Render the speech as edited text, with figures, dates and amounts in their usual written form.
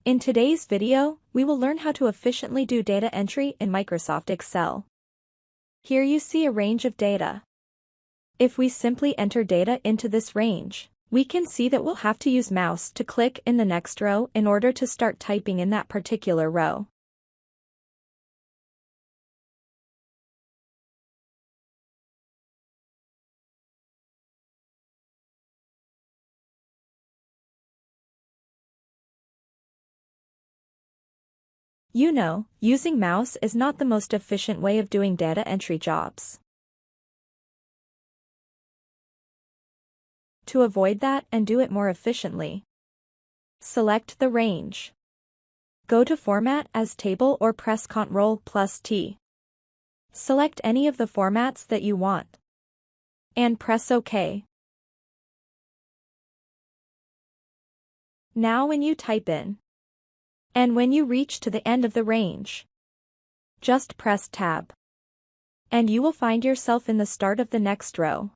In today's video, we will learn how to efficiently do data entry in Microsoft Excel. Here you see a range of data. If we simply enter data into this range, we can see that we'll have to use mouse to click in the next row in order to start typing in that particular row. You know, using mouse is not the most efficient way of doing data entry jobs. To avoid that and do it more efficiently, select the range. Go to Format as Table or press Ctrl+T. Select any of the formats that you want, and press OK. Now when you type in, and when you reach to the end of the range, just press Tab, and you will find yourself in the start of the next row.